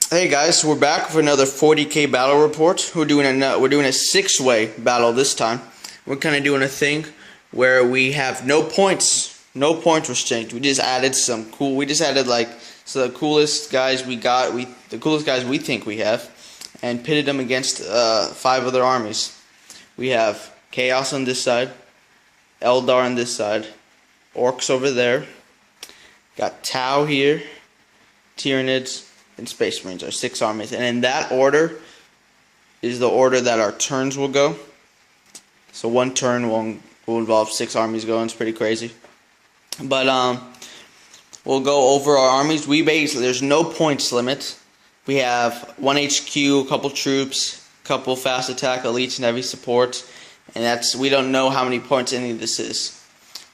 Hey guys, we're back with another 40k battle report. We're doing a 6-way battle this time. We're kind of doing a thing where we have no point restraint. We just added the coolest guys the coolest guys we think we have, and pitted them against 5 other armies. We have Chaos on this side, Eldar on this side, Orks over there. Got Tau here, Tyranids, and Space Marines, are 6 armies, and in that order is the order that our turns will go. So one turn will involve 6 armies going. It's pretty crazy, but we'll go over our armies. There's no points limit. We have 1 HQ, a couple troops, a couple fast attack, elites, and heavy support, and we don't know how many points any of this is.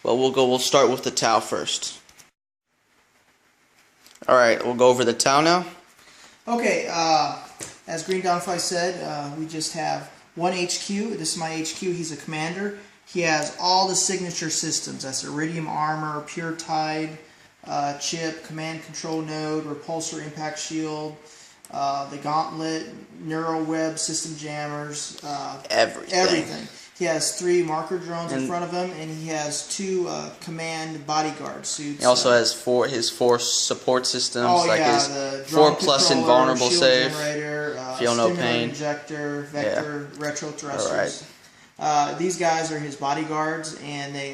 But we'll start with the Tau first. Alright, we'll go over the Tau now. Okay, as Greendawnify said, we just have 1 HQ. This is my HQ. He's a commander. He has all the signature systems. That's Iridium Armor, Pure Tide, Chip, Command Control Node, Repulsor Impact Shield, the Gauntlet, Neural Web, System Jammers, everything. He has 3 marker drones in front of him, and he has 2 command bodyguard suits. He also has his 4 support systems, his 4+ invulnerable save, feel no pain, injector, vector, retro thrusters. Right. These guys are his bodyguards, and they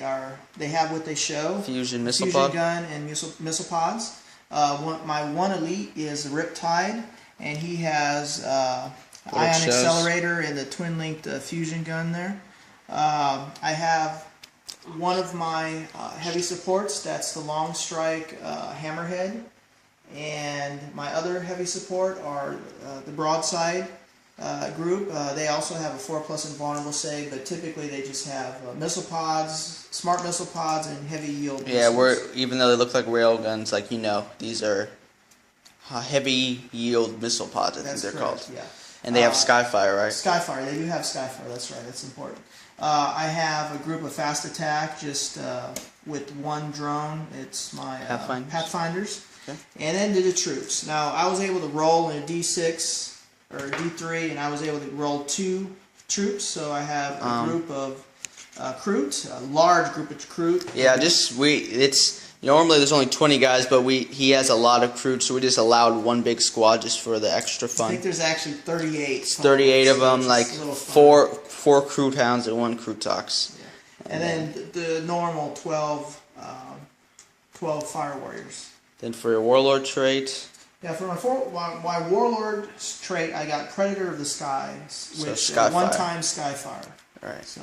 have what they show: fusion missile pod, gun, and missile pods. My one elite is the Riptide, and he has ion accelerator and the twin-linked fusion gun there. I have one of my heavy supports, that's the Long Strike Hammerhead, and my other heavy support are the Broadside group. They also have a 4+ invulnerable save, but typically they just have missile pods, smart missile pods, and heavy yield missiles. Even though they look like rail guns, these are heavy yield missile pods, I think they're called. Yeah. And they have Skyfire, right? Skyfire, they do have Skyfire, that's right, that's important. I have a group of fast attack, just with 1 drone. It's my Pathfinders. Okay. And then to the troops. Now, I was able to roll in a D6 or a D3, and I was able to roll 2 troops. So I have a group of Kroot, a large group of Kroot. Yeah, normally there's only 20 guys, but he has a lot of Kroot, so we just allowed 1 big squad just for the extra fun. I think there's actually 38. 38 of them, like 4 Kroot Hounds and 1 Kroot Tox. Yeah. And then the normal 12 Fire Warriors. Then for your Warlord trait. Yeah, for my Warlord trait, I got Predator of the Skies, which one-time Skyfire. Alright.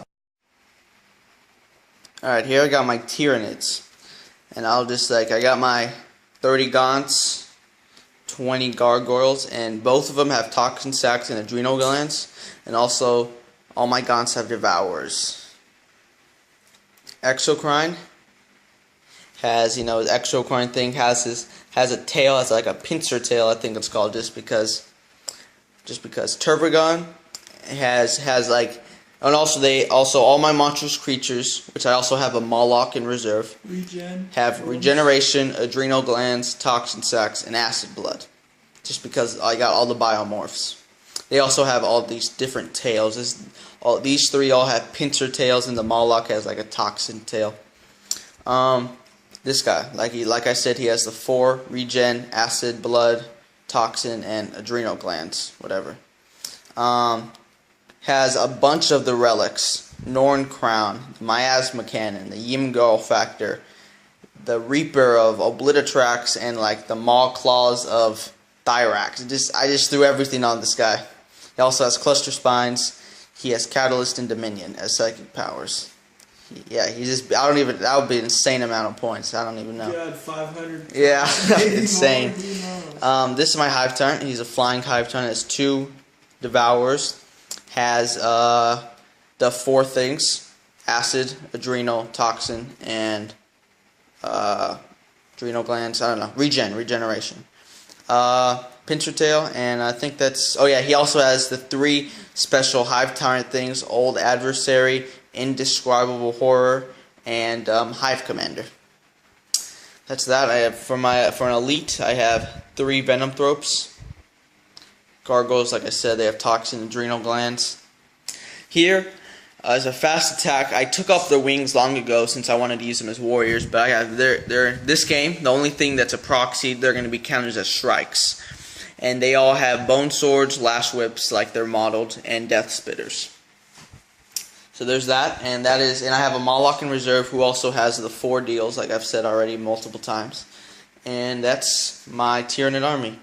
Alright, here I got my Tyranids. And I got my 30 Gaunts, 20 Gargoyles, and both of them have Toxin Sacs and Adrenal Glands, and also all my Gaunts have Devourers. Exocrine has, his Exocrine thing has a tail, has like a pincer tail, I think it's called, just because Turbogon has like. And also all my monstrous creatures, which I also have a Moloch in reserve, have regeneration, adrenal glands, toxin sacs, and acid blood. Just because I got all the biomorphs. They also have all these different tails. These 3 all have pincer tails, and the Moloch has like a toxin tail. This guy, like I said, he has the 4 regen, acid, blood, toxin, and adrenal glands, whatever. Has a bunch of the relics: Norn Crown, the Miasma Cannon, the Ymgarl Factor, the Reaper of Obliterax, and like the Maw Claws of Thyrax. I just threw everything on this guy. He also has Cluster Spines. He has Catalyst and Dominion as psychic powers. That would be an insane amount of points. I don't even know. God, 500. Yeah, insane. This is my Hive Tyrant. He's a flying Hive Tyrant. Has 2 Devourers. Has the 4 things: acid, adrenal, toxin, and adrenal glands. I don't know. Regeneration. Pincer tail, and I think that's. Oh yeah, he also has the 3 special Hive Tyrant things: Old Adversary, Indescribable Horror, and Hive Commander. That's that. I have for an elite, I have 3 Venomthropes, Gargoyles, like I said, they have toxin adrenal glands. Here, as a fast attack, I took off their wings long ago since I wanted to use them as warriors, but I have this game, the only thing that's a proxy, they're going to be counted as strikes. And they all have bone swords, lash whips like they're modeled, and death spitters. So there's that, and I have a Moloch in reserve who also has the 4 deals, like I've said already multiple times. And that's my Tyranid army.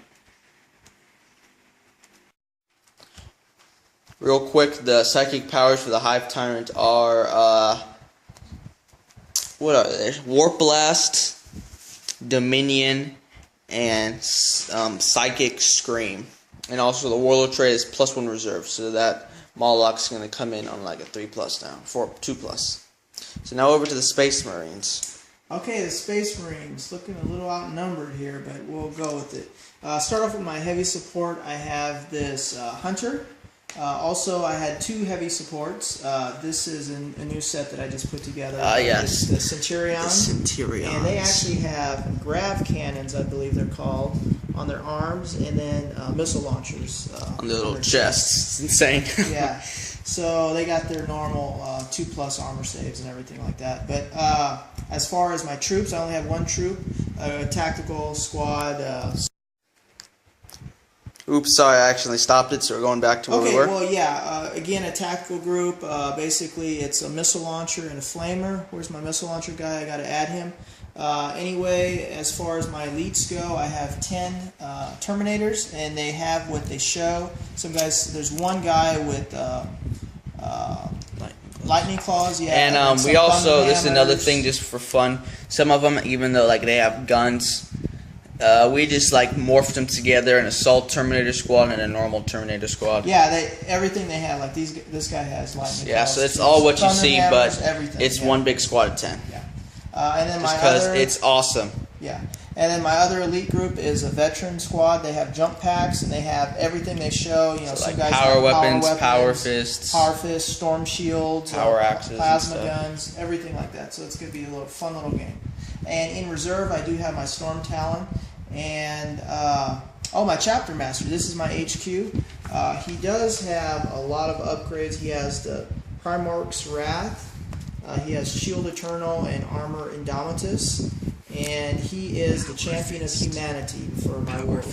Real quick, the psychic powers for the Hive Tyrant are, what are they? Warp Blast, Dominion, and Psychic Scream. And also the Warlord trait is +1 reserve, so that Moloch's going to come in on like a 3+ now, 2+. So now over to the Space Marines. Okay, the Space Marines, looking a little outnumbered here, but we'll go with it. Start off with my heavy support. I have this Hunter. Also, I had 2 heavy supports. This is a new set that I just put together. Yes. The Centurion. The Centurions. And they actually have grav cannons, I believe they're called, on their arms, and then missile launchers. On their little chests. It's insane. Yeah. So they got their normal 2+ armor saves and everything like that. But as far as my troops, I only have 1 troop, a tactical squad. Oops, sorry, I accidentally stopped it, so we're going back to where we were. Okay, well, yeah, again, a tactical group. Basically, it's a missile launcher and a flamer. Where's my missile launcher guy? I got to add him. Anyway, as far as my elites go, I have 10 Terminators, and they have what they show. Some guys, there's one guy with lightning claws, yeah. And we also, this is another thing just for fun. Some of them, even though like they have guns, we just like morphed them together, an assault Terminator squad and a normal Terminator squad. Yeah, everything they have, like this guy has lightning. Yeah, claws, so it's all what you see, hammers, but everything, it's one big squad of 10. Yeah, and then just because it's awesome. Yeah, and then my other elite group is a veteran squad. They have jump packs and they have everything they show. You know, so some like guys power have weapons, power fists, storm shields, power axes, plasma guns, everything like that. So it's going to be a fun little game. And in reserve, I do have my Storm Talon. And, my Chapter Master. This is my HQ. He does have a lot of upgrades. He has the Primarch's Wrath. He has Shield Eternal and Armor Indomitus. And he is the champion of humanity for my Warlord.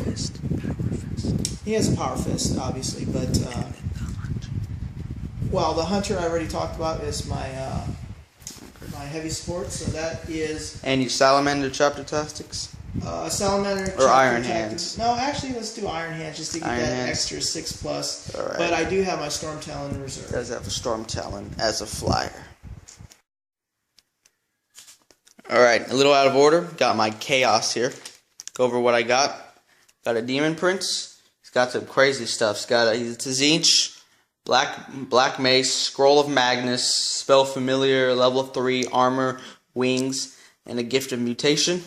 He has a Power Fist, obviously. But, the Hunter I already talked about is my heavy support. So that is... And your Salamander Chapter Tactics? Salamander or Iron Hands. No, actually, let's do Iron Hands just to get that extra 6+. All right. But I do have my Storm Talon in reserve. Does have a Storm Talon as a flyer. All right, a little out of order. Got my Chaos here. Go over what I got. Got a Demon Prince. He's got some crazy stuff. He's a Tzeentch, Black Mace, Scroll of Magnus, Spell Familiar, level 3 armor, wings, and a Gift of Mutation.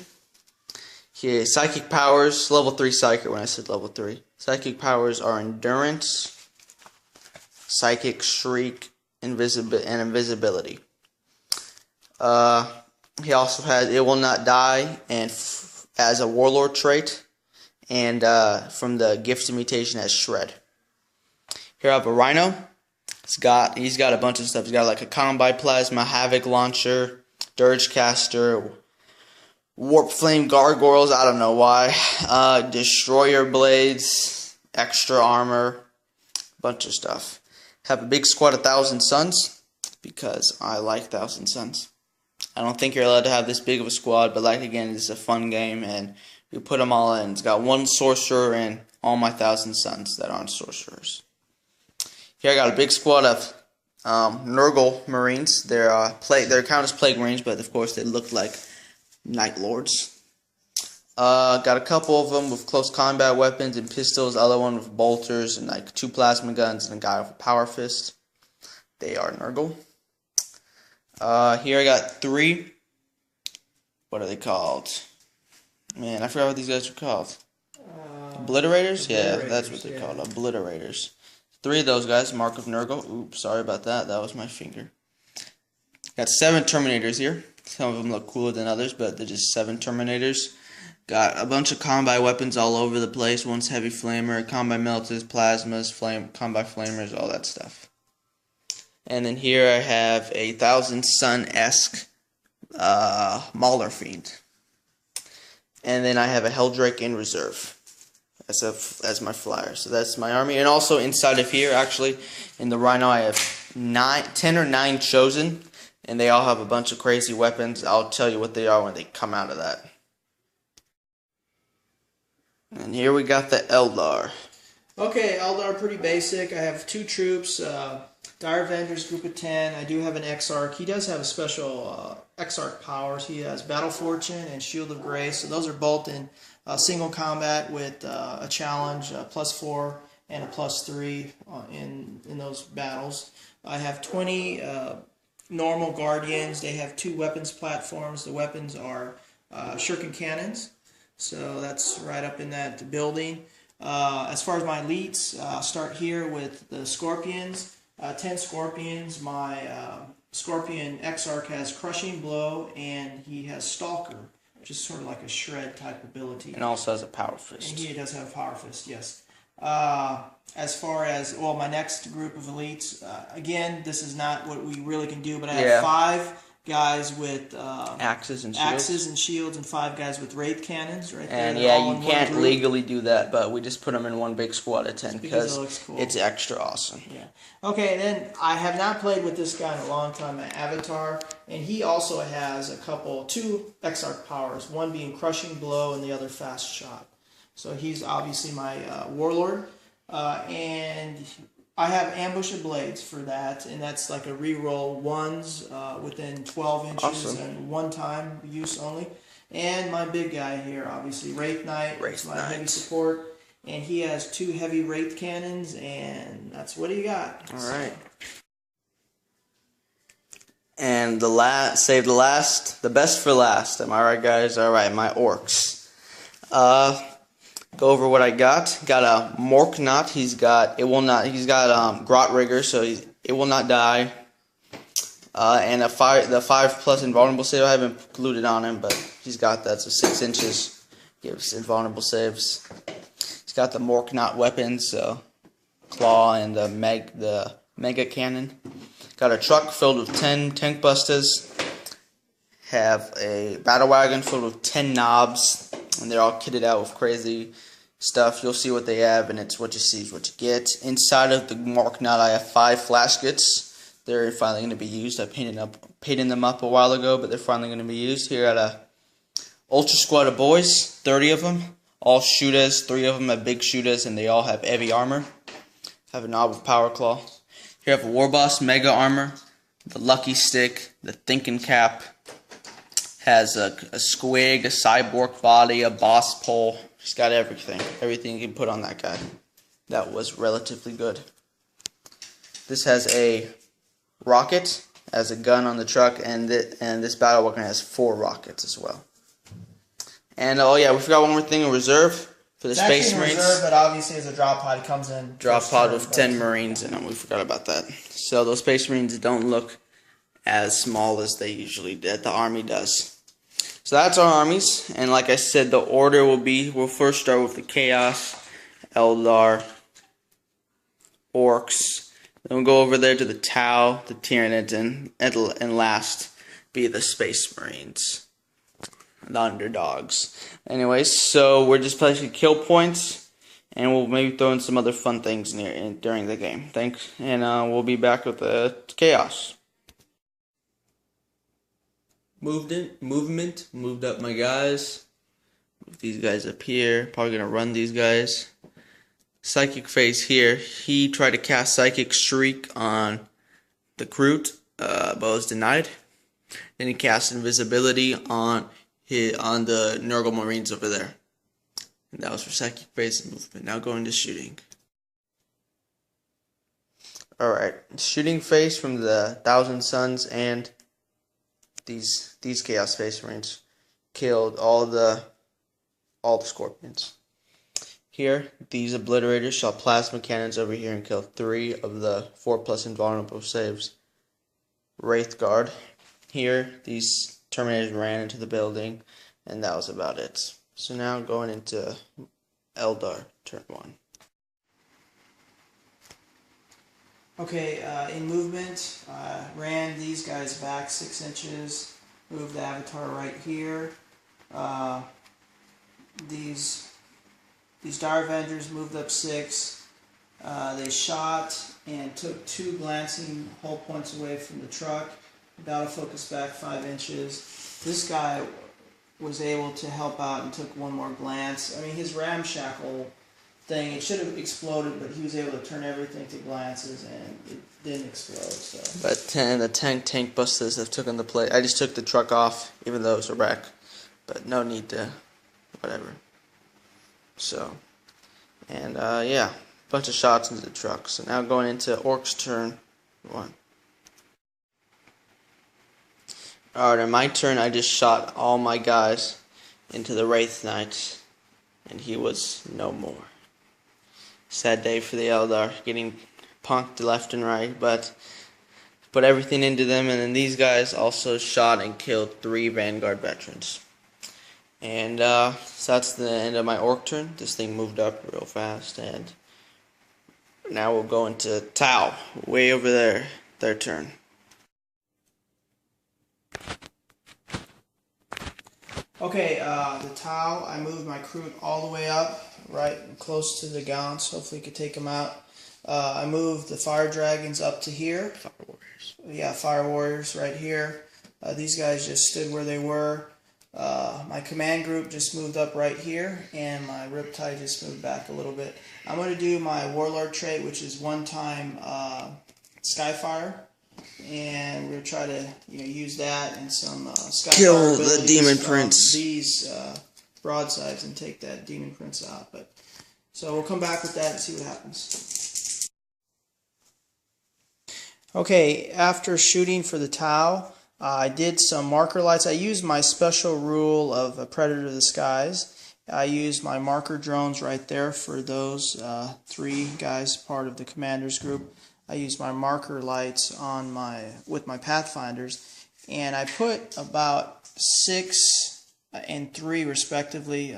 Here, Psychic powers, level 3 Psychic when I said level 3. Psychic powers are Endurance, Psychic, Shriek, and Invisibility. He also has It Will Not Die and as a Warlord trait, and from the Gift of Mutation as Shred. Here I have a Rhino. He's got a bunch of stuff. He's got like a Combine Plasma, Havoc Launcher, Dirge Caster, Warp Flame Gargoyles, I don't know why. Destroyer Blades, extra armor, bunch of stuff. Have a big squad of 1,000 Suns, because I like 1,000 Suns. I don't think you're allowed to have this big of a squad, but like again, it's a fun game, and we put them all in. It's got 1 Sorcerer and all my 1,000 Suns that aren't Sorcerers. Here I got a big squad of Nurgle Marines. They're count as Plague Marines, but of course they look like Night Lords. Got a couple of them with close combat weapons and pistols, other one with bolters and like 2 plasma guns and a guy with a power fist. They are Nurgle. Here I got 3. What are they called? Man, I forgot what these guys are called. Obliterators? Yeah, that's what they're called. Obliterators. 3 of those guys, Mark of Nurgle. Oops, sorry about that. That was my finger. Got 7 Terminators here. Some of them look cooler than others, but they're just 7 Terminators. Got a bunch of combi weapons all over the place. One's heavy flamer, combi melters, plasmas, combi flamers, all that stuff. And then here I have a Thousand Sun-esque Mauler Fiend. And then I have a Helldrake in reserve as my flyer. So that's my army. And also inside of here, actually, in the Rhino, I have 10 or 9 chosen. And they all have a bunch of crazy weapons. I'll tell you what they are when they come out of that. And here we got the Eldar. Okay, Eldar pretty basic. I have 2 troops, Dire Avengers group of 10. I do have an Exarch. He does have a special Exarch powers. He has Battle Fortune and Shield of Grace. So those are both in single combat with a challenge, +4 and a +3 in those battles. I have 20 normal Guardians. They have 2 weapons platforms. The weapons are shuriken cannons. So that's right up in that building. As far as my elites, I'll start here with the Scorpions. 10 Scorpions. My Scorpion Exarch has Crushing Blow, and he has Stalker, which is sort of like a shred type ability. And also has a Power Fist. And he does have a Power Fist, yes. As far as, well, my next group of elites, again, this is not what we really can do, but I have 5 guys with axes and shields, and 5 guys with wraith cannons right there. And yeah, you can't legally do that, but we just put them in one big squad of 10 because cool. It's extra awesome. Yeah. Okay, and then I have not played with this guy in a long time, my Avatar, and he also has 2 Exarch powers, one being Crushing Blow and the other Fast Shot. So he's obviously my warlord, and I have Ambush of Blades for that, and that's like a reroll 1s within 12 inches and 1-time use only. And my big guy here, obviously, Wraith Knight, my heavy support, and he has 2 heavy Wraith cannons, and that's what he got. All right. And the best for last. Am I right, guys? All right, my Orks. Go over what I got. Got a Morknot. He's got Grot Rigger, so it will not die. And the 5+ invulnerable save I haven't included on him, but he's got that. So 6 inches gives invulnerable saves. He's got the Morknot weapons, so claw and the mega cannon. Got a truck filled with 10 tank busters. Have a battle wagon filled with 10 knobs. And they're all kitted out with crazy stuff. You'll see what they have, and it's what you see is what you get. Inside of the Morknot, I have 5 flaskets. They're finally going to be used. I painted them up a while ago, but they're finally going to be used. Here at a Ultra Squad of Boys, 30 of them. All shooters, 3 of them have big shooters, and they all have heavy armor. Have a knob with Power Claw. Here I have a War Boss Mega Armor, the Lucky Stick, the Thinking Cap. Has a squig, a cyborg body, a boss pole. He's got everything. Everything you can put on that guy. That was relatively good. This has a rocket as a gun on the truck, and this battle wagon has 4 rockets as well. And oh yeah, we forgot one more thing in reserve for the Space Marines. Reserve, but obviously as a drop pod, it comes in. Drop pod with 10 Marines in them. We forgot about that. So those Space Marines don't look as small as they usually did. The Army does. So that's our armies, and like I said, the order will be, we'll first start with the Chaos, Eldar, Orks, then we'll go over there to the Tau, the Tyranids, and last be the Space Marines, the underdogs. Anyways, so we're just placing kill points, and we'll maybe throw in some other fun things during the game. Thanks, and we'll be back with the Chaos. Moved up my guys. Move these guys up here. Probably gonna run these guys. Psychic Phase here. He tried to cast Psychic Shriek on the Kroot, but was denied. Then he cast Invisibility on the Nurgle Marines over there. And that was for Psychic Phase movement. Now going to shooting. Alright, shooting phase from the Thousand Suns and these Chaos Space Marines killed all the Scorpions. Here, these Obliterators shot plasma cannons over here and killed 3 of the 4+ invulnerable saves. Wraith Guard. Here, these Terminators ran into the building, and that was about it. So now going into Eldar, turn 1. Okay, in movement, ran these guys back 6 inches, moved the avatar right here. These Dire Avengers moved up 6. They shot and took 2 glancing hull points away from the truck. Battle focus back 5 inches. This guy was able to help out and took 1 more glance. I mean, his ramshackle thing, it should have exploded, but he was able to turn everything to glances and it didn't explode. So. But the tank busters have taken the plate. I just took the truck off, even though it was a wreck. But no need to, whatever. So, and yeah, bunch of shots into the truck. So now going into Orks turn 1. Alright, on my turn, I just shot all my guys into the Wraith Knight, and he was no more. Sad day for the Eldar, getting punked left and right, but put everything into them, and then these guys also shot and killed 3 Vanguard veterans. And so that's the end of my Ork turn. This thing moved up real fast, and now we'll go into Tau, way over there, their turn. Okay, the Tau, I moved my crew all the way up, right close to the Gaunts. Hopefully you could take them out. I moved the Fire Dragons up to here. Fire Warriors. Yeah, Fire Warriors right here. These guys just stood where they were. My command group just moved up right here, and my Riptide just moved back a little bit. I'm going to do my Warlord trait, which is 1-time Skyfire. And we're gonna try to use that and some Skyfire kill the Demon Prince. These broadsides and take that Demon Prince out. But so we'll come back with that and see what happens. Okay, after shooting for the Tau, I did some marker lights. I used my special rule of a Predator of the Skies. I used my marker drones right there for those 3 guys, part of the commander's group. I used my marker lights on with my Pathfinders, and I put about 6 and 3 respectively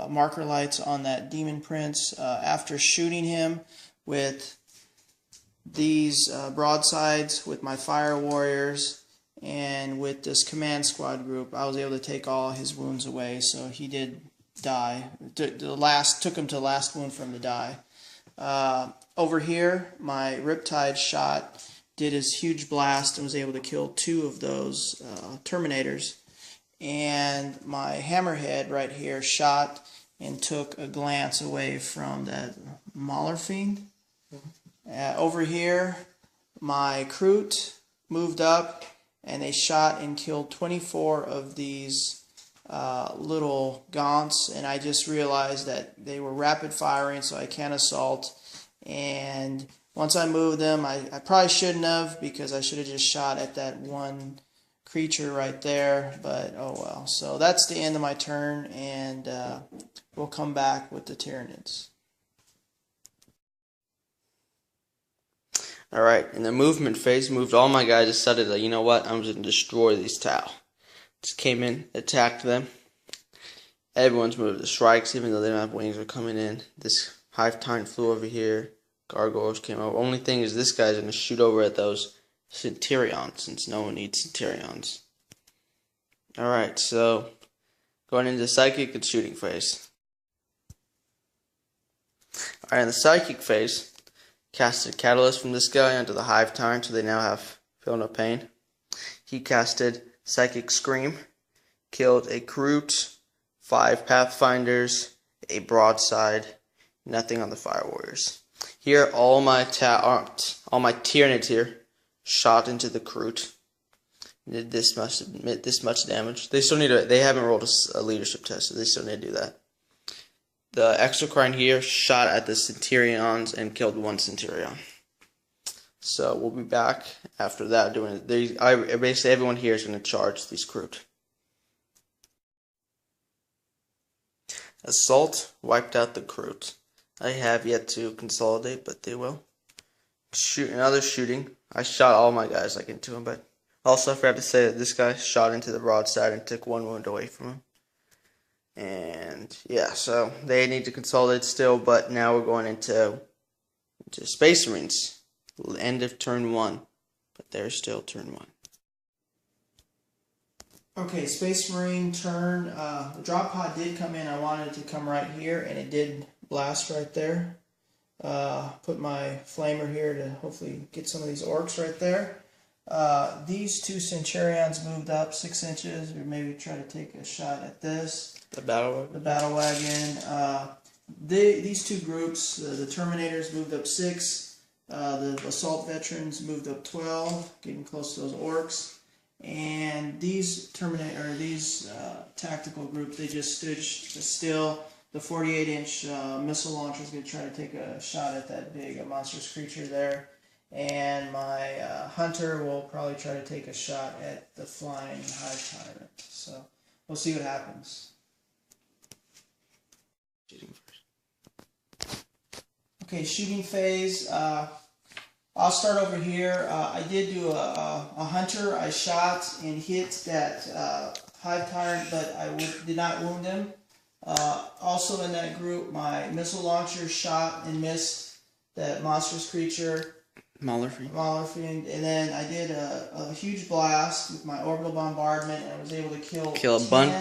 marker lights on that Demon Prince after shooting him with these broadsides with my Fire Warriors and with this command squad group. I was able to take all his wounds away, so he did die. Took him to the last wound for him to die. Over here, my Riptide shot did his huge blast and was able to kill 2 of those Terminators. And my Hammerhead right here shot and took a glance away from that Mauler Fiend. Over here, my Kroot moved up and they shot and killed 24 of these little Gaunts, and I just realized that they were rapid firing, so I can't assault. And once I moved them, I probably shouldn't have, because I should have just shot at that one creature right there, but oh well. So that's the end of my turn, and we'll come back with the Tyranids. Alright, in the movement phase, moved all my guys, decided that, you know what, I'm just going to destroy these Tau. Just came in, attacked them. Everyone's moved the strikes, even though they don't have wings, are coming in. This Hive Tyrant flew over here. Gargoyles came over. Only thing is this guy's going to shoot over at those Centurions, since no one needs Centurions. Alright, so going into the Psychic and Shooting phase. Alright, in the Psychic phase, casted Catalyst from this guy onto the Hive Tyrant, so they now feel no pain. He casted Psychic Scream, killed a Kroot, 5 Pathfinders, a Broadside, nothing on the Fire Warriors. Here, all my Tyranids here shot into the Kroot. Did this much damage. They still need to. They haven't rolled a leadership test, so they still need to do that. The Exocrine here shot at the Centurions and killed 1 Centurion. So we'll be back after that doing it. Basically everyone here is going to charge these Kroot. Assault wiped out the Kroot. I have yet to consolidate, but they will. Another shooting. I shot all my guys into him, but also I forgot to say that this guy shot into the broadside and took 1 wound away from him. And yeah, so they need to consolidate still, but now we're going into Space Marines. End of turn 1, but they're still turn 1. Okay, Space Marine turn. The drop pod did come in. I wanted it to come right here, and it did blast right there. Put my flamer here to hopefully get some of these orcs right there. These 2 Centurions moved up 6 inches, or maybe try to take a shot at this. The battle wagon. These 2 groups, the Terminators moved up 6. The Assault Veterans moved up 12, getting close to those orcs. And these tactical groups, they just stood still. The 48-inch missile launcher is going to try to take a shot at that big monstrous creature there. And my hunter will probably try to take a shot at the flying Hive Tyrant. So we'll see what happens. Okay, shooting phase. I'll start over here. I did do a hunter. I shot and hit that Hive Tyrant, but I did not wound him. Also in that group, my missile launcher shot and missed that monstrous creature. Maulerfiend. And then I did a huge blast with my orbital bombardment, and I was able to kill a bunch,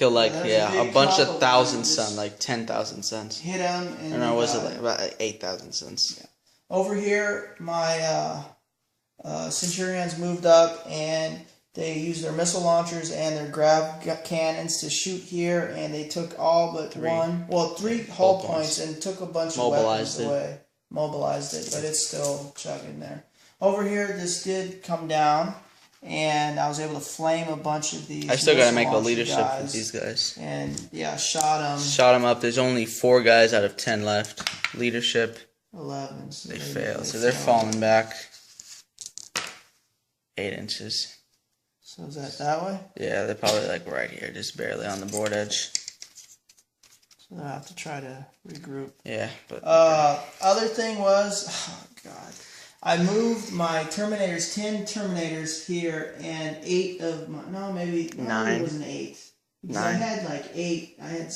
a bunch of thousand suns, like 10,000 suns. Hit him, and or was it like about 8,000 suns? Yeah. Over here, my Centurions moved up, and they used their missile launchers and their grav cannons to shoot here, and they took all but 3 hull points and took a bunch of weapons away. Mobilized it, but it's still chugging there. Over here, this did come down, and I was able to flame a bunch of these. I still gotta make a leadership with these guys. And yeah, shot them. Shot them up. There's only 4 guys out of 10 left. Leadership. 11. So they fail, so they're falling back 8 inches. So is that way? Yeah, they're probably like right here, just barely on the board edge. So I have to try to regroup. Yeah, but other thing was, oh god, I moved my Terminators, 10 Terminators here, and 8 of my, no, maybe 9. It was an 8. Because 9. I had like 8. I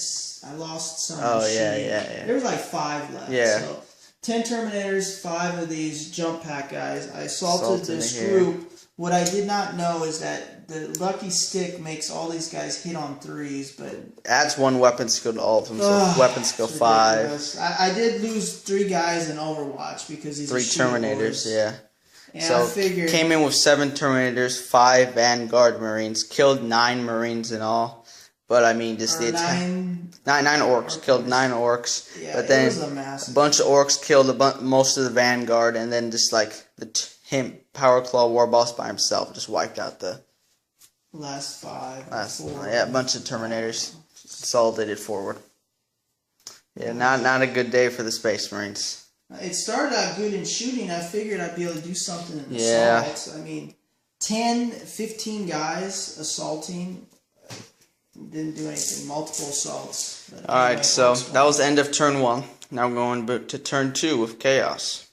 lost some. Oh yeah. There was like 5 left. Yeah. So 10 Terminators, 5 of these jump pack guys. I assaulted this group. What I did not know is that the lucky stick makes all these guys hit on 3s, but adds 1 weapon skill to all of them, so weapon skill 5. I did lose 3 guys in Overwatch because these 3 Terminators, yeah. And so I figured, came in with 7 Terminators, 5 Vanguard Marines, killed 9 Marines in all. But I mean, just the attack. 9 Orks, killed 9 Orks. Yeah, but then it was a massive bunch of Orks killed most of the Vanguard, and then just like him, Power Claw War Boss by himself, just wiped out the last 5. Yeah, a bunch of Terminators consolidated forward. Yeah, not a good day for the Space Marines. It started out good in shooting. I figured I'd be able to do something in yeah. assault. I mean, 10, 15 guys assaulting. Didn't do anything. Multiple assaults. Alright, so that was the end of turn 1. Now we're going to turn 2 with Chaos.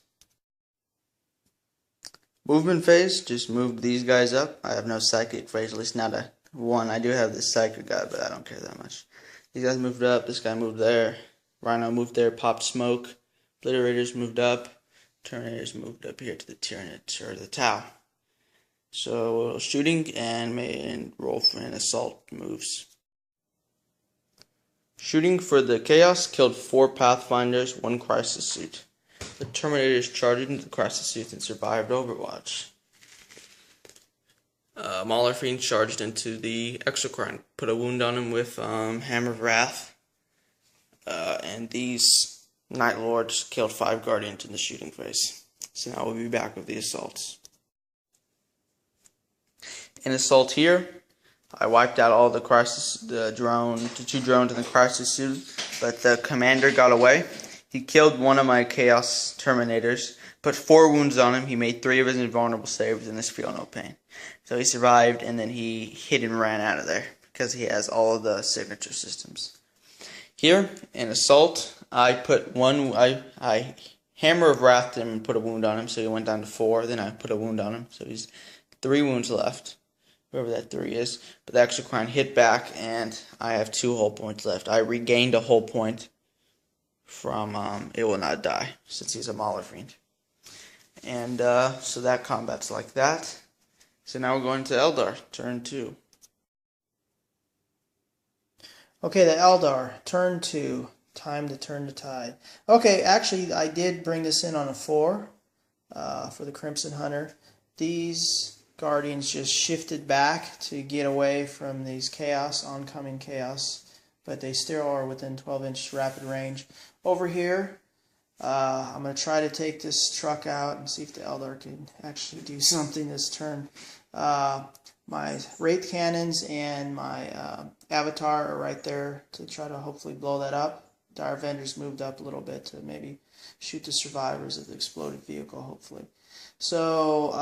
Movement phase, just moved these guys up. I have no psychic phase, at least not a 1. I do have this psychic guy, but I don't care that much. These guys moved up, this guy moved there. Rhino moved there, popped smoke. Obliterators moved up. Terminators moved up here to the Tyranids, or the Tau. So shooting and roll for an assault moves. Shooting for the Chaos killed 4 Pathfinders, 1 Crisis Suit. The Terminators charged into the Crisis Suit and survived Overwatch. Maulerfiend charged into the Exocrine, put a wound on him with Hammer of Wrath. And these Night Lords killed 5 Guardians in the shooting phase. So now we'll be back with the assaults. In assault here, I wiped out all the the 2 drones in the Crisis Suit, but the commander got away. He killed 1 of my Chaos Terminators, put 4 wounds on him. He made 3 of his invulnerable saves and this feel no pain. So he survived, and then he hid and ran out of there because he has all of the signature systems. Here in assault, I put I Hammer of Wrath him and put a wound on him, so he went down to 4. Then I put a wound on him, so he's 3 wounds left. whoever that 3 is. But the Exocrine hit back, and I have 2 hull points left. I regained a hull point from It Will Not Die, since he's a Mauler Fiend. And so that combat's like that. So now we're going to Eldar, turn 2. Okay, the Eldar, turn 2. Time to turn the tide. Okay, actually, I did bring this in on a 4 for the Crimson Hunter. These Guardians just shifted back to get away from these oncoming chaos, but they still are within 12-inch rapid range. Over here, I'm going to try to take this truck out and see if the Eldar can actually do something this turn. My Wraith Cannons and my Avatar are right there to try to hopefully blow that up. Dire Vendors moved up a little bit to maybe shoot the survivors of the exploded vehicle, hopefully. So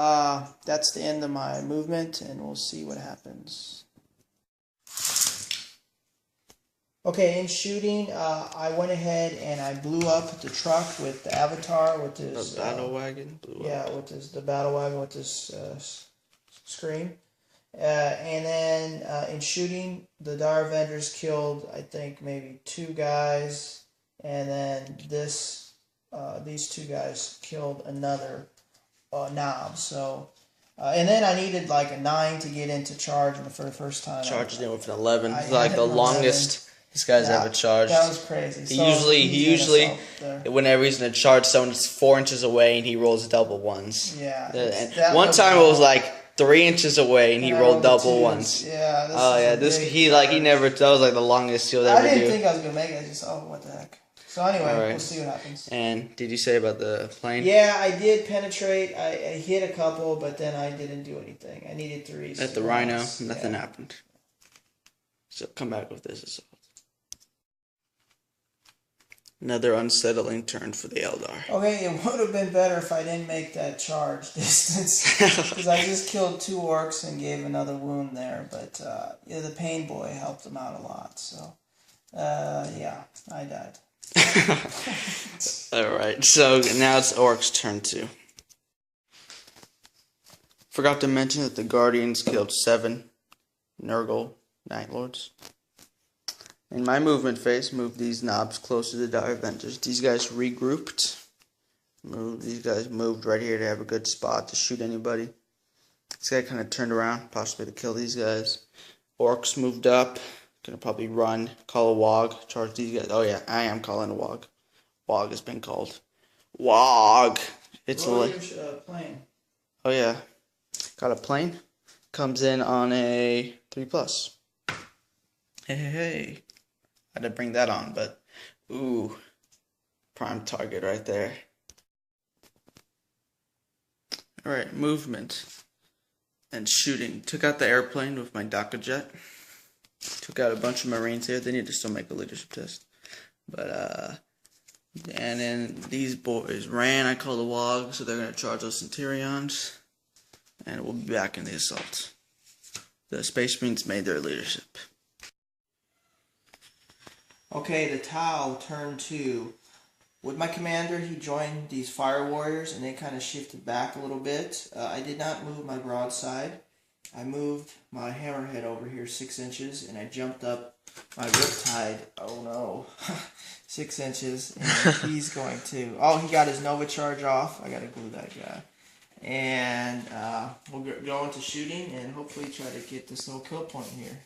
that's the end of my movement, and we'll see what happens. Okay, in shooting, I went ahead and I blew up the truck with the Avatar, with this... The battle wagon blew up. Yeah, with the battle wagon with this screen. And then in shooting, the Dire Vendors killed, I think, maybe 2 guys, and then these 2 guys killed another knob. So, and then I needed like a 9 to get into charge for the first time. Charged in with an 11. It's like the longest this guy's ever charged. That was crazy. He usually, whenever he's in a charge, someone's 4 inches away and he rolls double ones. Yeah. And one time it was like 3 inches away and he rolled double ones. Yeah. That was like the longest he'll ever do. I didn't think I was gonna make it. I just what the heck. So anyway, We'll see what happens. And did you say about the plane? Yeah, I did penetrate. I hit a couple, but then I didn't do anything. I needed 3. At the Rhino, nothing happened. So come back with this assault. Another unsettling turn for the Eldar. Okay, it would have been better if I didn't make that charge distance. Because I just killed 2 Orks and gave another wound there. But the Pain Boy helped them out a lot. So, yeah, I died. Alright, so now it's Orks' turn 2. Forgot to mention that the Guardians killed 7 Nurgle Night Lords. In my movement phase, move these knobs close to the Dire Vendors. These guys regrouped. These guys moved right here to have a good spot to shoot anybody. This guy kind of turned around, possibly to kill these guys. Orks moved up. Gonna probably run, call a Wog, charge these guys. Oh yeah, I am calling a Wog. Wog has been called. Wog! It's a plane. Oh yeah. Got a plane. Comes in on a 3+. Hey. I had to bring that on, but ooh. Prime target right there. Alright, movement. And shooting. Took out the airplane with my DACA jet. Took out a bunch of Marines here. They need to still make a leadership test. But, and then these boys ran. I called a Wog, so they're going to charge those Centurions. And we'll be back in the assault. The Space Marines made their leadership. Okay, the Tau turn 2. With my commander, he joined these Fire Warriors, and they kind of shifted back a little bit. I did not move my broadside. I moved my hammerhead over here 6 inches, and I jumped up my Riptide. Oh no, 6 inches, and he's going to. Oh, he got his Nova Charge off. I gotta glue that guy, and we'll go into shooting and hopefully try to get this little kill point here.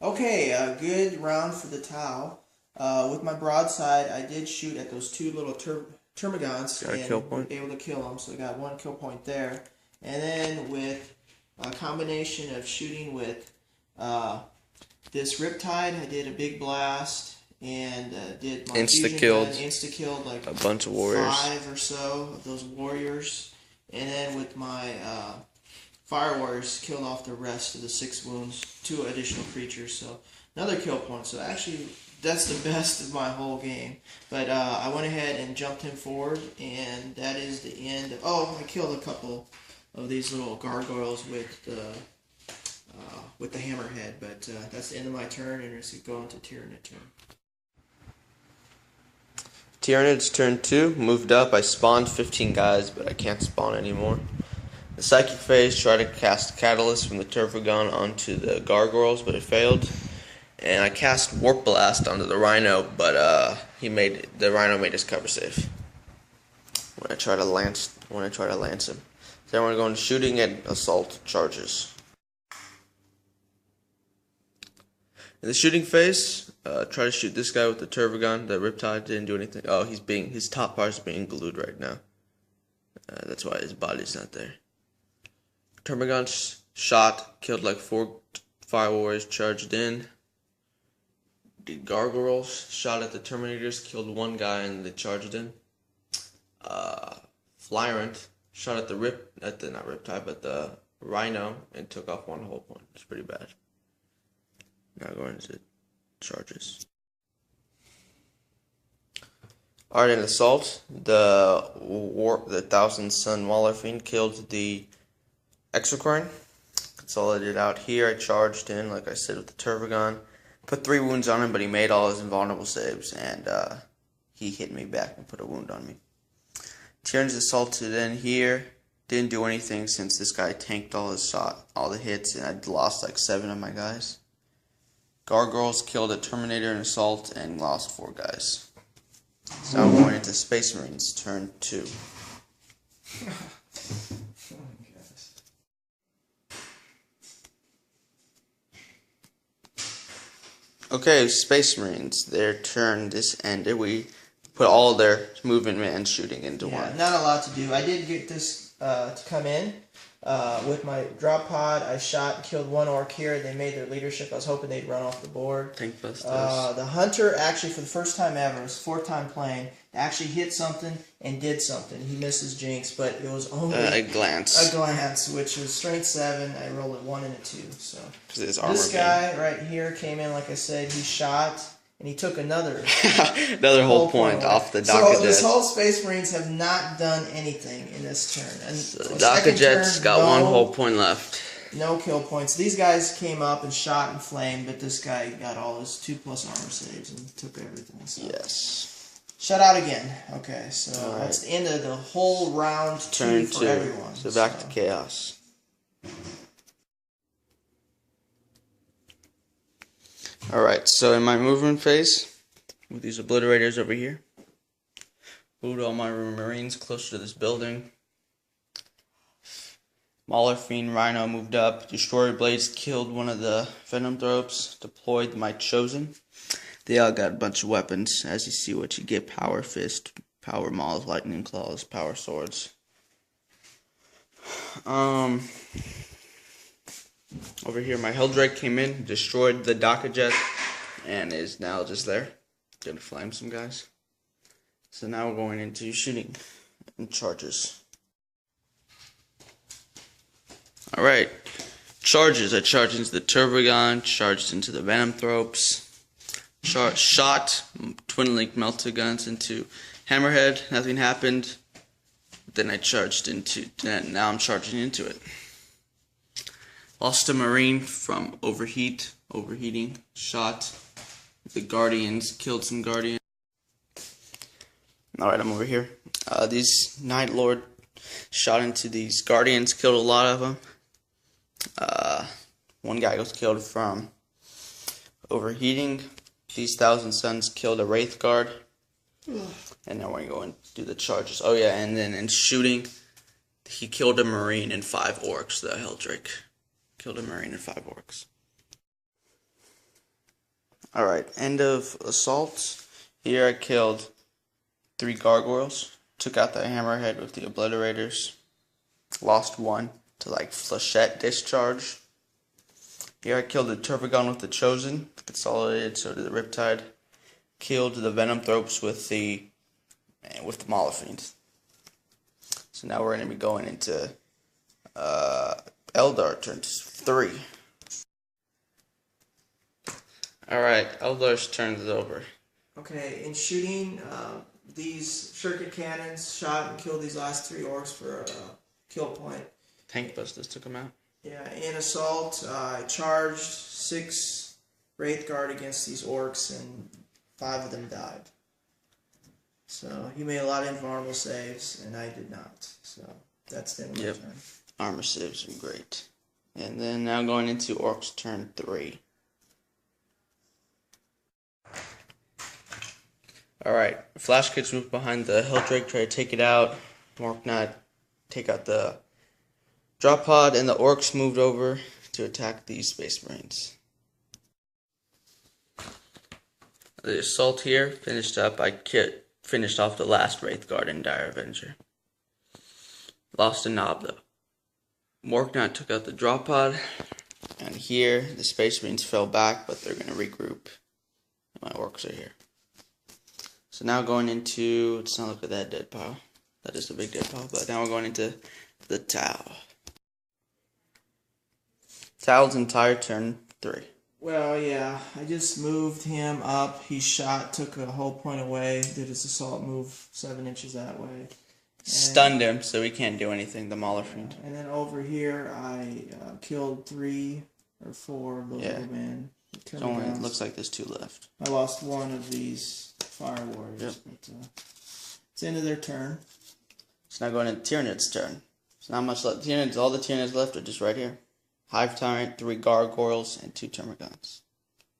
Okay, a good round for the Tau. With my broadside, I did shoot at those 2 little Termagants and able to kill them, so I got 1 kill point there. And then with a combination of shooting with this Riptide, I did a big blast and did my insta-killed like a bunch of warriors. 5 or so of those warriors. And then with my Fire Warriors, killed off the rest of the 6 wounds, 2 additional creatures, so another kill point. So actually, that's the best of my whole game. But I went ahead and jumped him forward, and that is the end. I killed a couple of these little gargoyles with the hammerhead, but that's the end of my turn, and it's going to Tyranid turn. Tyranids turn 2, moved up. I spawned 15 guys, but I can't spawn anymore. The Psychic phase tried to cast Catalyst from the Turfagon onto the Gargoyles, but it failed. And I cast Warp Blast onto the Rhino, but the Rhino made his cover save when I try to lance him. Then we're going to shooting and assault charges. In the shooting phase, try to shoot this guy with the Turfagon. The Riptide didn't do anything. Oh, his top part is being glued right now. That's why his body's not there. Turfagon shot, killed like 4 Fire Warriors, charged in. The Gargoyles shot at the Terminators, killed 1 guy, and they charged in. Flyrant shot at the Rhino and took off 1 whole point. It's pretty bad. Now going into charges. Alright, in assault, the Thousand Sun Waller Fiend killed the Exocrine. Consolidated out here. I charged in, like I said, with the Turfagon. Put 3 wounds on him, but he made all his invulnerable saves, and he hit me back and put a wound on me. Tyranids assaulted in here. Didn't do anything since this guy tanked all the hits, and I lost like 7 of my guys. Gargoyles killed a Terminator in assault and lost 4 guys. So now I'm going into Space Marines, turn 2. Okay, Space Marines, their turn this ended. We put all their movement and shooting into one. Not a lot to do. I did get this to come in. With my drop pod, I shot and killed 1 Ork here. They made their leadership. I was hoping they'd run off the board. Tank bust the Hunter, actually, for the first time ever, his 4th time playing, actually hit something and did something. He missed his jinx, but it was only a glance. A glance, which was strength 7. I rolled a 1 and a 2. So this guy right here came in, like I said, he shot. And he took another whole point off the Daka So this whole Space Marines have not done anything in this turn. And so the Daka Jets got 1 whole point left. No kill points. These guys came up and shot and flamed, but this guy got all his 2+ armor saves and took everything. So. Yes. Shut out again. Okay, so that's the end of the whole round 2 for everyone. So back to chaos. Alright, so in my movement phase, with these obliterators over here, moved all my Marines closer to this building. Mauler Fiend Rhino moved up. Destroyer Blades killed 1 of the Venom Thropes. Deployed my Chosen. They all got a bunch of weapons. As you see what you get: Power Fist, Power Maws, Lightning Claws, Power Swords. Over here, my Helldrake came in, destroyed the Daka Jet, and is now just there. Gonna flame some guys. So now we're going into shooting and charges. Alright, charges. I charged into the Turfagon, charged into the Venom Thropes, shot Twin Link Melta Guns into Hammerhead. Nothing happened. Then I charged into, now I'm charging into it. Lost a Marine from overheating. Shot the Guardians, killed some Guardians. Alright, I'm over here. These Night Lord shot into these Guardians, killed a lot of them. 1 guy was killed from overheating. These Thousand Suns killed a Wraith Guard. And now we're going to do the charges. Oh yeah, and then in shooting, he killed a Marine and 5 Orks, the Helldrake. Killed a Marine and 5 Orks. Alright, end of assault. Here I killed 3 Gargoyles. Took out the Hammerhead with the Obliterators. Lost 1 to like Flechette Discharge. Here I killed the Turfagon with the Chosen. Consolidated, so did the Riptide. Killed the Venom Thropes with the Mauler Fiend. So now we're going to be going into Eldar turn 3. Alright, Eldar's turn is over. Okay, in shooting, these circuit cannons shot and killed these last 3 Orks for a kill point. Tank busters took him out. Yeah, in assault, I charged 6 Wraith Guard against these Orks, and 5 of them died. So he made a lot of invulnerable saves, and I did not. So that's the end of my turn. armor saves are great. And then now going into Orks turn 3. Alright, Flash Kids moved behind the Helldrake, try to take it out. Morknot take out the drop pod, and the Orks moved over to attack these Space Marines. The assault here finished up. I finished off the last Wraith Guard in Dire Avenger. Lost a knob though. Morknot took out the drop pod, and here the Space Marines fell back, but they're going to regroup. My Orks are here. So now going into, let's not look at that dead pile. That is the big dead pile, but now we're going into the Tau. Tau's entire turn 3. Well, yeah, I just moved him up. He shot, took a whole point away, did his assault move 7 inches that way. Stunned him, so he can't do anything, the Mauler Fiend. And then over here, I killed 3 or 4 of those little men. It only looks like there's 2 left. I lost 1 of these Fire Warriors. Yep. But, it's the end of their turn. It's now going into Tyranids' turn. There's not much left. Tyranids, all the Tyranids left are just right here. Hive Tyrant, 3 Gargoyles, and 2 Termagants.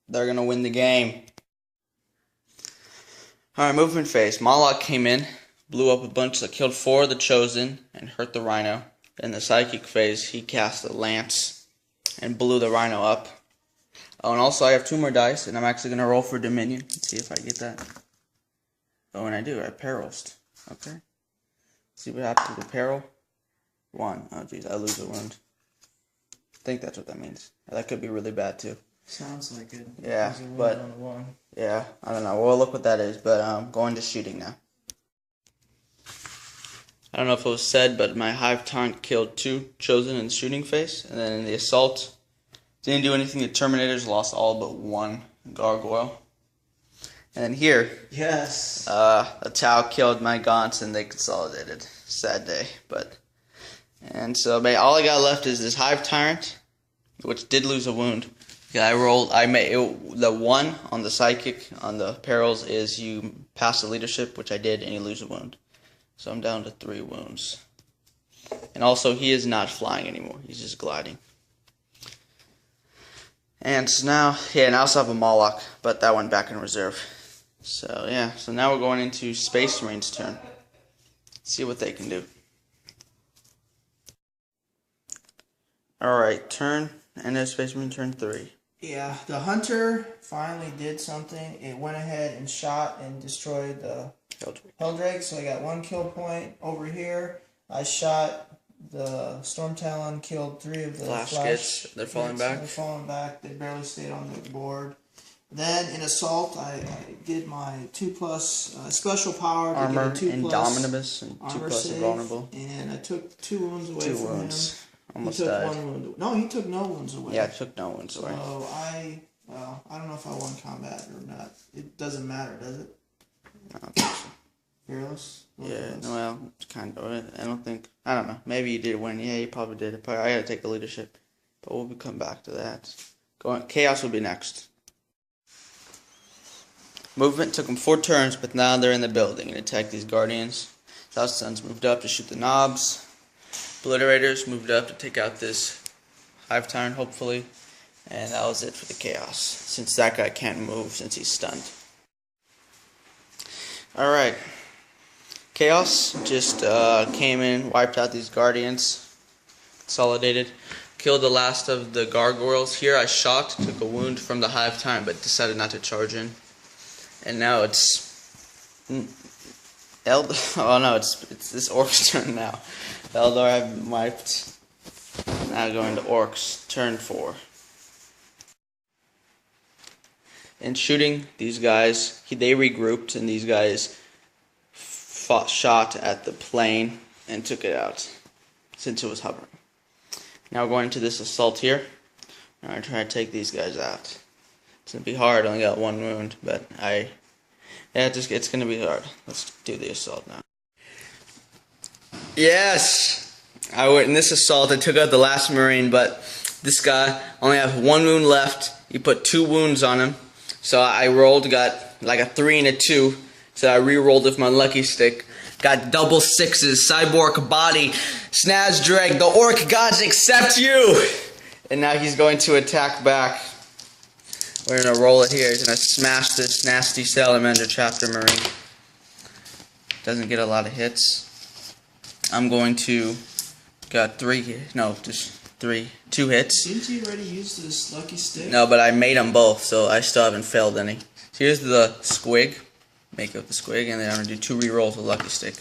They're going to win the game. Alright, movement phase. Malak came in, blew up a bunch that killed 4 of the Chosen, and hurt the Rhino. In the psychic phase, he cast a Lance, and blew the Rhino up. Oh, and also I have 2 more dice, and I'm actually going to roll for Dominion. Let's see if I get that. Oh, and I do. I perils. Okay. See what happens with the peril. 1. Oh, jeez, I lose a wound. I think that's what that means. That could be really bad too. Sounds like it. Yeah, but yeah, I don't know. We'll look what that is. But going to shooting now. I don't know if it was said, but my Hive Taunt killed 2 Chosen in the shooting phase, and then in the assault, didn't do anything. The Terminators lost all but 1 Gargoyle. And then here, yes, the Tau killed my Gaunts, and they consolidated. Sad day, but. And so all I got left is this Hive Tyrant, which did lose a wound. Yeah, I made the 1 on the psychic on the perils is you pass the leadership, which I did, and you lose a wound. So I'm down to 3 wounds. And also he is not flying anymore; he's just gliding. And so now, yeah, and I also have a Moloch, but that went back in reserve. So yeah, so now we're going into Space Marine's turn. See what they can do. Alright, turn, and then Space Marine turn 3. Yeah, the Hunter finally did something. It went ahead and shot and destroyed the Helldrake, so I got 1 kill point. Over here, I shot the Storm Talon, killed 3 of the Flash Kits. They're falling back. They're falling back. They barely stayed on the board. Then in Assault, I did my 2+ special power to Armor, get a 2+ Indominus, and 2+ save, Invulnerable. and I took 2 wounds away from him. Almost he took died. 1 wound. No, he took no wounds away. Yeah, I took no wounds away. So I don't know if I won combat or not. It doesn't matter, does it? I don't think so. Fearless? Yeah, well, kind of. I don't know. Maybe you did win. Yeah, you probably did. I gotta take the leadership. But we'll come back to that. Chaos will be next. Movement took them 4 turns, but now they're in the building and attack these Guardians. Thousand Suns moved up to shoot the knobs. Obliterators moved up to take out this Hive Tyrant, hopefully. And that was it for the Chaos, since that guy can't move since he's stunned. Alright. Chaos just came in, wiped out these Guardians, consolidated, killed the last of the Gargoyles. Here I shot, took a wound from the Hive Tyrant, but decided not to charge in. And now it's oh no, it's this Ork's turn now. Eldar have been wiped. Now going to Orks, turn 4. In shooting, these guys, they regrouped, and these guys shot at the plane and took it out, since it was hovering. Now we're going to this assault here. I'm going to try to take these guys out. It's going to be hard, I only got 1 wound, but it's going to be hard. Let's do the assault now. Yes! In this assault, I took out the last Marine, but this guy only have 1 wound left. You put 2 wounds on him. So I rolled, got like a 3 and a 2. So I re-rolled with my lucky stick. Got double sixes, cyborg body, Snaz Dreg, the Orc gods accept you! And now he's going to attack back. We're going to roll it here. He's going to smash this nasty Salamander Chapter Marine. Doesn't get a lot of hits. I'm going to... Got 2 hits. Didn't you already use this lucky stick? No, but I made them both, so I still haven't failed any. So here's the squig. Make up the squig, and then I'm going to do 2 rerolls with lucky stick.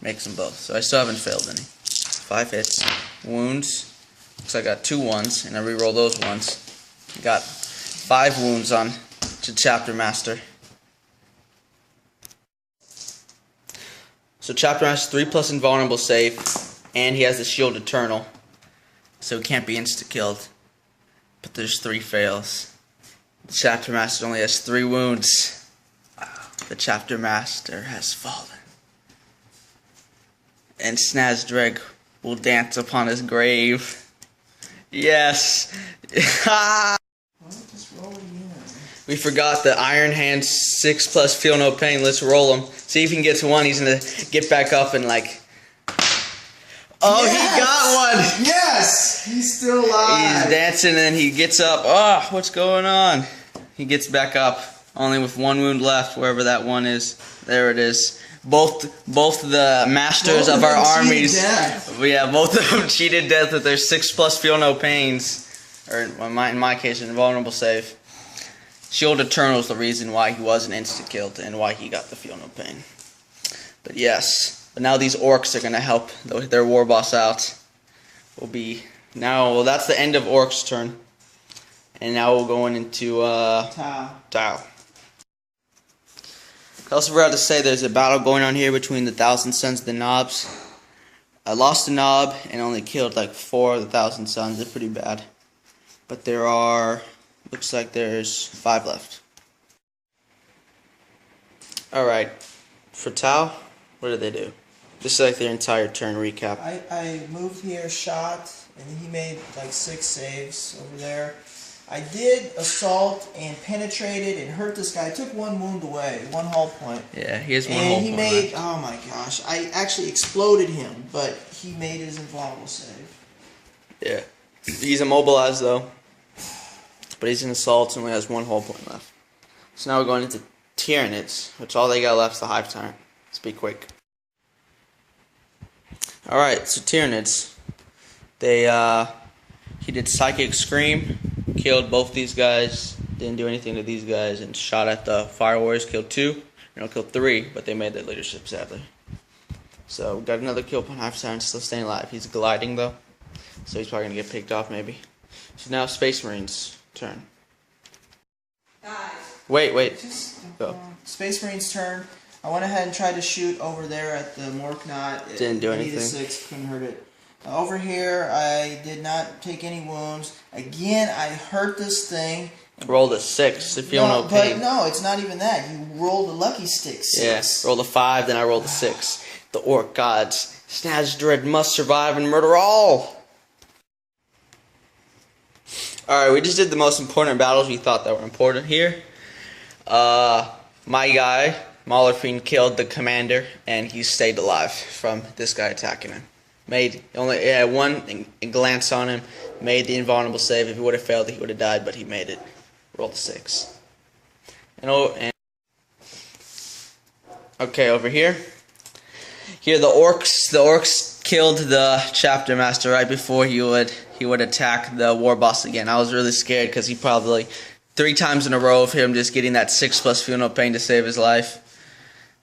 Makes them both. So I still haven't failed any. 5 hits. Wounds. Looks like I got 2 ones, and I reroll those ones. Got 5 wounds on to Chapter Master. So Chapter Master 3+ invulnerable save, and he has the Shield Eternal, so he can't be insta-killed. But there's 3 fails. The Chapter Master only has 3 wounds. The Chapter Master has fallen. And Snaz Dreg will dance upon his grave. Yes! We forgot the Iron Hand 6+ feel no pain. Let's roll him. See if he can get to 1. He's gonna get back up and like... Oh, yes! He got 1! Yes! He's still alive! He's dancing and he gets up. Oh, what's going on? He gets back up. Only with 1 wound left, wherever that 1 is. There it is. Both the masters of our armies. Yeah, both of them cheated death with their 6+ feel no pains. Or in my case, an invulnerable save. Shield Eternal is the reason why he wasn't insta-killed and why he got the feel no pain. But yes. But now these Orks are gonna help their war boss out. Well, that's the end of Ork's turn. And now we're going into Tau. I also forgot to say there's a battle going on here between the 1,000 Sons of the Knobs. I lost a Knob and only killed like 4 of the 1,000 Sons. They're pretty bad. But there are, looks like there's 5 left. Alright, for Tau, what did they do? This is like their entire turn recap. I moved here, shot, and he made like 6 saves over there. I did assault and penetrated and hurt this guy. I took 1 wound away, 1 hull point. Yeah, he has 1 hull point. And he made, oh my gosh, I actually exploded him, but he made his invulnerable save. Yeah. He's immobilized though. But he's in assault and only has 1 hull point left. So now we're going into Tyranids, which all they got left is the Hive Tyrant. Let's be quick. Alright, so Tyranids. He did Psychic Scream, killed both these guys, didn't do anything to these guys, and shot at the Fire Warriors, killed 2, killed 3, but they made their leadership sadly. So, we got another kill point, Hive Tyrant still staying alive. He's gliding though, so he's probably going to get picked off maybe. So now Space Marine's turn. Wait. Go. Space Marine's turn. I went ahead and tried to shoot over there at the Morknot. Didn't do anything. 6, couldn't hurt it. Over here, I did not take any wounds. Again, I hurt this thing. Rolled a 6 if you don't know pain. But no, it's not even that. You rolled a lucky stick 6. Yes, rolled a 5, then I rolled a 6. The Orc gods, Snaz Dread must survive and murder all. Alright, we just did the most important battles we thought that were important here. My guy, Maulerfiend, killed the commander, and he stayed alive from this guy attacking him. Only had 1 glance on him, made the invulnerable save. If he would have failed, he would have died, but he made it. Rolled a 6. Okay, over here. Here the Orks killed the Chapter Master right before he would attack the war boss again. I was really scared because he probably 3 times in a row of him just getting that 6+ feel no pain to save his life.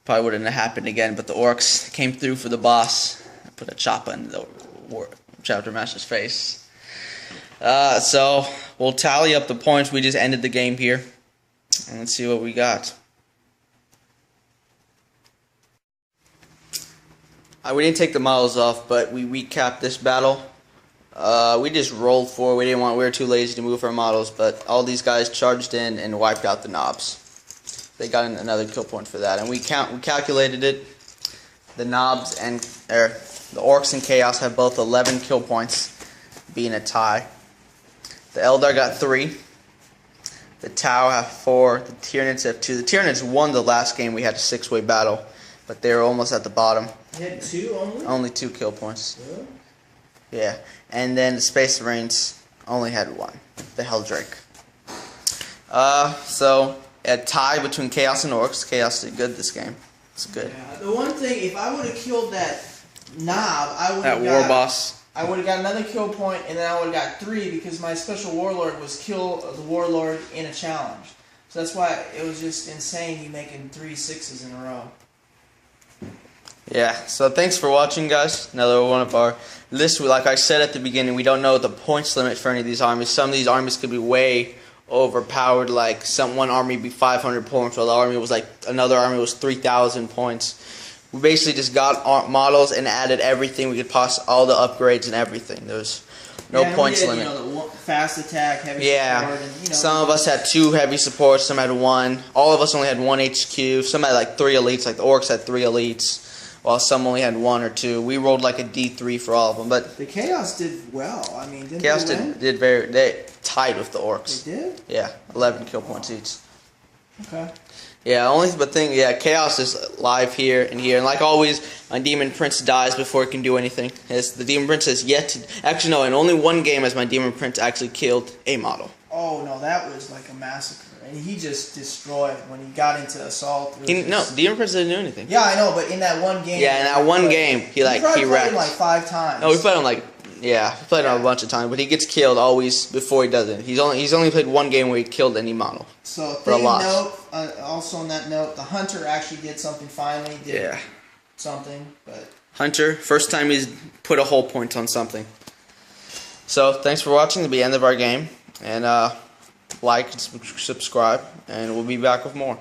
Probably wouldn't have happened again, but the Orks came through for the boss. Put a chopper in the Chapter Master's face. So we'll tally up the points. We just ended the game here, and let's see what we got. We didn't take the models off, but we recapped this battle. We just rolled for. We were too lazy to move our models, but all these guys charged in and wiped out the Knobs. They got another kill point for that, and we calculated it. The Knobs and the Orks and Chaos have both 11 kill points, being a tie. The Eldar got 3. The Tau have 4. The Tyranids have 2. The Tyranids won the last game. We had a 6-way battle. but they were almost at the bottom. He had 2 only? Only 2 kill points. Really? Yeah. And then the Space Marines only had 1. The Helldrake. So a tie between Chaos and Orks. Chaos did good this game. It's good. Yeah. The one thing, if I would have killed that knob, I would That have war boss. I would have got another kill point, and then I would have got 3 because my special warlord was kill the warlord in a challenge. So that's why it was just insane you making 3 6s in a row. Yeah, so thanks for watching, guys. Another one of our lists. Like I said at the beginning, we don't know the points limit for any of these armies. Some of these armies could be way overpowered. Like one army be 500 points, while the army was like another army was 3,000 points. We basically just got models and added everything we could all the upgrades and everything. There's no points we did, limit. You know, the fast attack, heavy support, and, you know, some of us had 2 heavy supports, some had 1. All of us only had 1 HQ. Some had like 3 elites, like the Orks had 3 elites, while some only had 1 or 2. We rolled like a D3 for all of them, but the Chaos did well. I mean, didn't Chaos they win? they tied with the Orks. They did? Yeah, 11 kill points each. Okay. Yeah, Chaos is live here, and like always, my Demon Prince dies before it can do anything. The Demon Prince has yet to... Actually, no, in only 1 game has my Demon Prince actually killed a model. Oh, no, that was like a massacre. And he just destroyed when he got into assault. No, Demon Prince didn't do anything. Yeah, I know, but in that 1 game... Yeah, in that 1 game, he played wrecked. him like 5 times. No, we played him like... Yeah, we played him a bunch of times, but he gets killed always before he does it. He's only played 1 game where he killed any model. So, also on that note, the Hunter actually did something finally. Something, but... Hunter, first time he's put a whole point on something. So, thanks for watching. It'll be the end of our game. And, like and subscribe, and we'll be back with more.